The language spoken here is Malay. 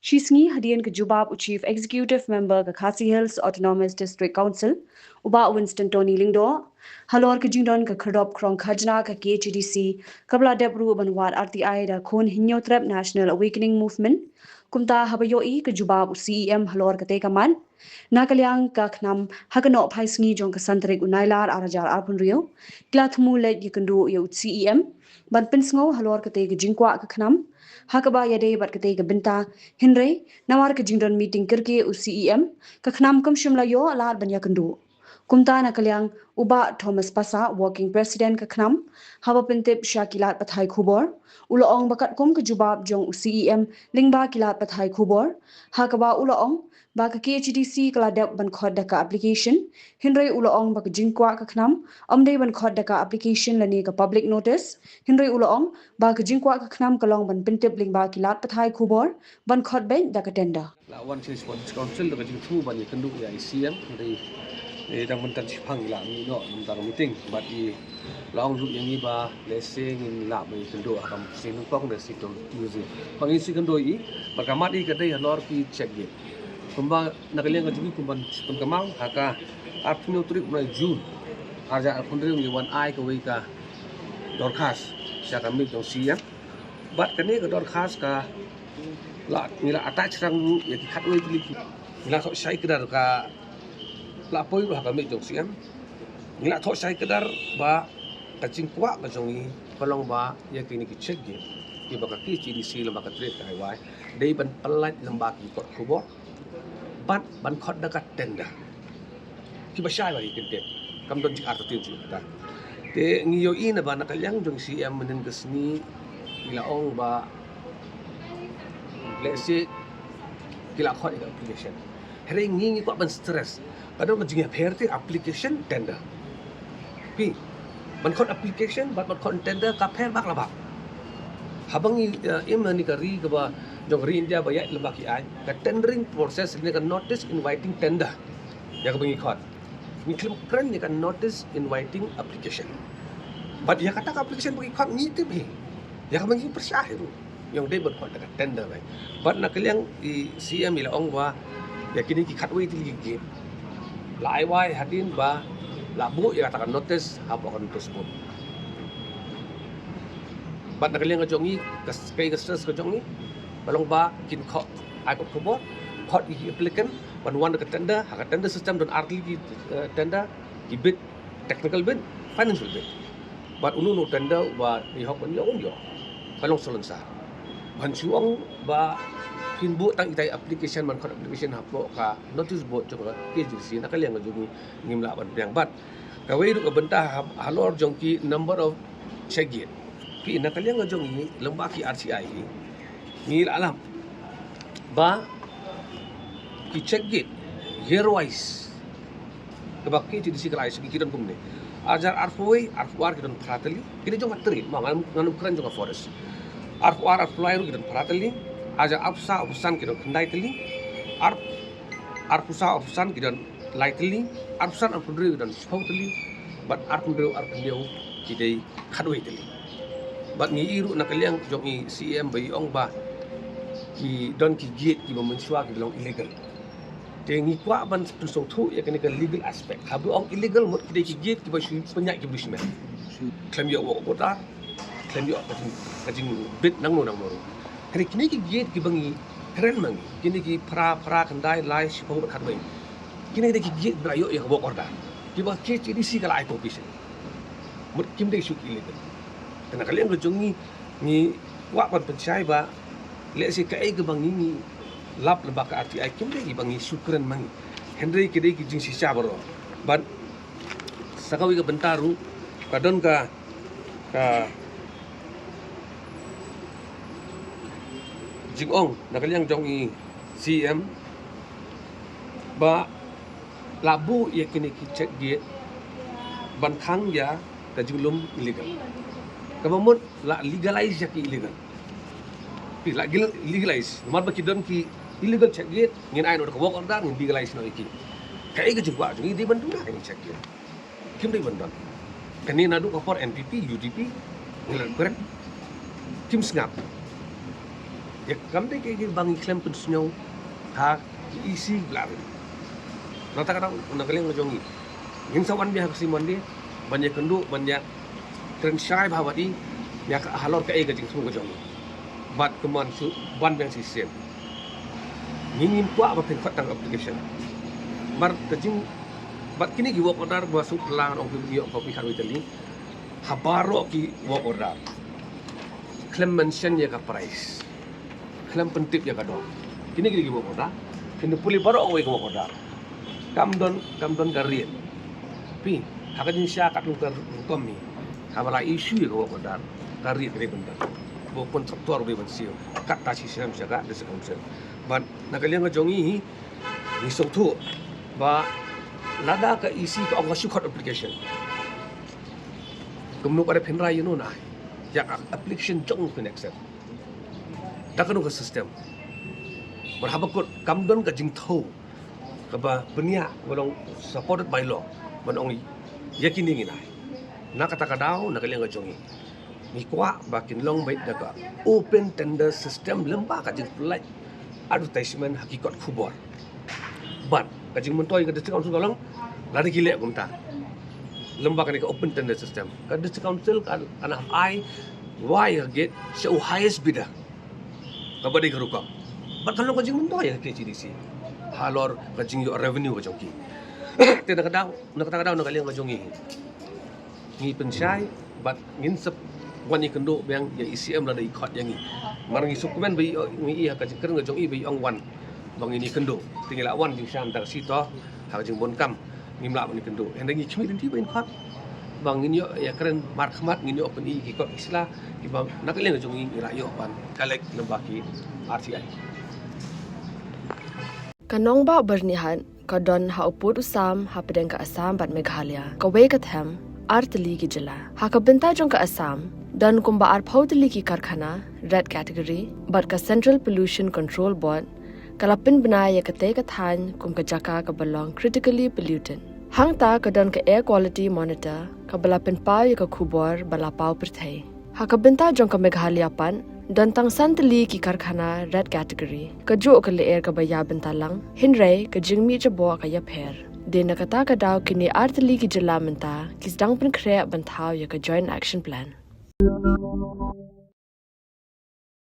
Shisngi hadian ke Jubab Chief Executive Member ke Khasi Hills Autonomous District Council, Uba Winston Tony Lingdo, Halor ke Jingdon ke Kerdop Krong Khajna ke KHDC, Kabla Debru Banwat RTI da Khun Hinyotrep National Awakening Movement, Kumta Habayoi ke Jubab CEM Halor ke Tekaman, Nakaliang Kaknam Haganop Haisngi Jong ke Santrik Unailar Arajar Arpun Rio, Glathmu Led Yikandu Yo CEM, Ban Pinsngo Halor ke Teka Jingkwa ke Knam, Hakaba Yade Bat ke Teka Binta, Henry, nawar ke jingdon meeting kirke u CEM, ke khnam kum shimla yo alar banya kendu. Kumta na kalyang uba Thomas Pasa, working president ke khnam, hawa pintip Shakilat Pathai Khubor, uloong bakat kum ke jubab jong u CEM, lingba kilat Pathai Khubor, hakaba uloong, ba ke KHDC keladap ban khod daka application, Henry uloong ba ke jingkwa ke khnam, omde ban khod daka application lani ke public notice, Henry uloong ba ke jingkwa ke khnam kalong ban pintip lingba kilat Pathai Khubor, ban khod ben daka tenda. Lawan si sponsor council dekat jing tu bani kenduk ya ICM dari dang mentan sipang la ni no mentar meeting bat i laung ru yang ni ba leseng in la mai kenduk akam sinu pong de situ music pang isi kenduk i bakamat i kadai hanor ki check gate kumba nakaliang ka jigi kumban kamang haka apnu trip mulai June arja kundri ni wan ai ka wei ka dorkas sia kami jong siang bat kani ka dorkas ka la nila attach rang ya khat wei tili nila sok sai kedar ka la poi ba kami jong siam nila thok sai kedar ba kacing kwa ka jongi kolong ba ya kini ki check ge ki ba ka ki CDC lamba ka trade kai wai dei ban pelat lamba ki kot khubor bat ban khot da ka tenda ki ba sai ba ki tet kam don ji arta tin ji ta te ngiyo ina ba nakalyang jong siam menen kesni ila ong ba let's say kila khot ika application hari ngi ko ban stress kadang majing perte application tender pi ban khot application ban khot tender ka pher bak labak habang imani ka ri ka ba jong ri India ba ya labak ai ka tendering process ni ka notice inviting tender ya ka bangi khot ni klem kren ni ka notice inviting application but ya kata ka application bagi khot ni te bi ya ka bangi persyah itu yang dia berkuat dengan tender baik. But nak kalian di CM ila ong ba ya kini ki khatway tili ki lai wai hadin ba labu ya katakan notice apa kan tersebut. But nak kalian ngajongi kai stress ngajongi balong ba kin kho ai ko khobor khot ki applicant ban wan ka tender ha tender system don artli ki tender ki bid technical bid financial bid. But unu no tender ba ni hok ban yo balong solonsa ban chuang ba pinbu tang itai application man khot application hapo ka notice board jong ke jisi nakaliang ngajungi ngimla ban piang bat ka wei ru ka bentah halor jong ki number of check gate ki nakaliang ngajongi lembah ki RCI ni alam ba ki check gate year wise ka ba ki jisi kalai segi kidan kumne ajar arfoi arfuar kidan pratali kini jong materi ma nganum kran jong forest arfuar arfulai ru kidan pratali aja apsa usan kidan kendai teli arpusa usan kidan lai teli arpusan arpundri kidan spau teli bat arpundri arpundiau kidai khadoi teli bat ni iru nakaliang jong i CM bai ong ba ki don ki gate ki memensua ki belong illegal tengi kwa ban tusong thu ya kini ka legal aspect habu ong illegal mot kidai ki gate ki ba shu penyak ki blisme klaim yo wo kota klaim yo kajing bit nang no hari kini ki gate ki bangi keren mangi kini ki pra kendai lai sipong kat bai kini ki gate brayo ya bo korda ki ba ke CDC kala ai popis mut kim dei shu ki illegal tena kalian berjongi ni wa ban pencai ba le si kai ke bangi ni lap lebak ka RTI kim dei bangi syukran mangi Henry kidai ki jing sisa baro ban sakawi ke bentaru kadon ka jingong nakaliang jong i CM ba labu ya kini ki check gate ban khang ya ka julum illegal kamamut la legalize ya ki illegal pi la legalize mar ba ki don ki illegal check gate ngin ai no ka wok order ngin legalize no iki kai ka jingwa jing di bandung na ni check gate kim dei bandon kani nadu ka for NPP UDP ngil keren kim snap ya kam de ke bangi klem pun snow ha isi blar nota kadang nakaleng ngajongi ngin sawan biha simon dia banyak kendu banyak trenchai bahwa di ya halor ka ega jing sung ngajongi bat keman su ban yang sistem ngin kwa apa pen fatang application mar kajing bat kini gi work order gua su pelang ong video kopi kan Italy habaro ki work order klem mention ya ka price klem pentip ya ka do kini gi work order kini puli baro ong work order kam don garin pi hakajin sya kat lukar kom ni habara isu ya work order garin re benda bo kontraktor be bansio kat ta sistem jaga de council ban nakaliang ngajongi ni soktu ba lada ka isi ka ong shukot application kumnu pada penrai you know na ya application jong connection takanu ka system berhabakut kamdon ka jingtho ka ba benia bolong supported by law ban ong yakini nginai na kata kadau nakaliang ngajongi ni kwa bakin long bait daga open tender system lemba ka jing flight advertisement hakikat khubor ban kajing mentoi ka district council galang lari gile gumta lemba ka open tender system ka district council kan ana ai why get show highest bidder ka badi garukam ban kalau kajing mentoi ka KCDC halor kajing yo revenue ka jongki te nakadang nakaliang ka jongi ngi pensai bat ngin sep wani kendo bang ya ICM la dai khot yang ni marangi sukumen bi ngi ka jingker ngajong i bi ong wan bang ini kendo tinggal wan jing sam tak sito ha jing bon kam ngimla ni kendo hendangi chmi din ti ben khot bang ini ya keren markhamat ngini open i ki ko isla ki bang nakaliang ngajong i rayo ban kalek lembaki RTI kanong ba bernihan kadon ha uput usam ha pedeng ka Assam bat Meghalaya ka we ka them artli ki jila ha ka benta jong ka Assam dan kumba ar phautli ki karkhana red category but ka Central Pollution Control Board kalapin banaya ka te ka than kum ka jaka ka belong critically pollutant hangta ka don ka air quality monitor ka balapin pau ya ka khubor bala pau perthai ha ka benta jong ka Meghalaya pan dan tang santli ki karkhana red category ka jo ka le air ka baya benta lang hinrai ka jingmi jabo ka ya pher dena kata ka daw kini artli ki jila menta kis dang pen kre banthaw ya ka joint action plan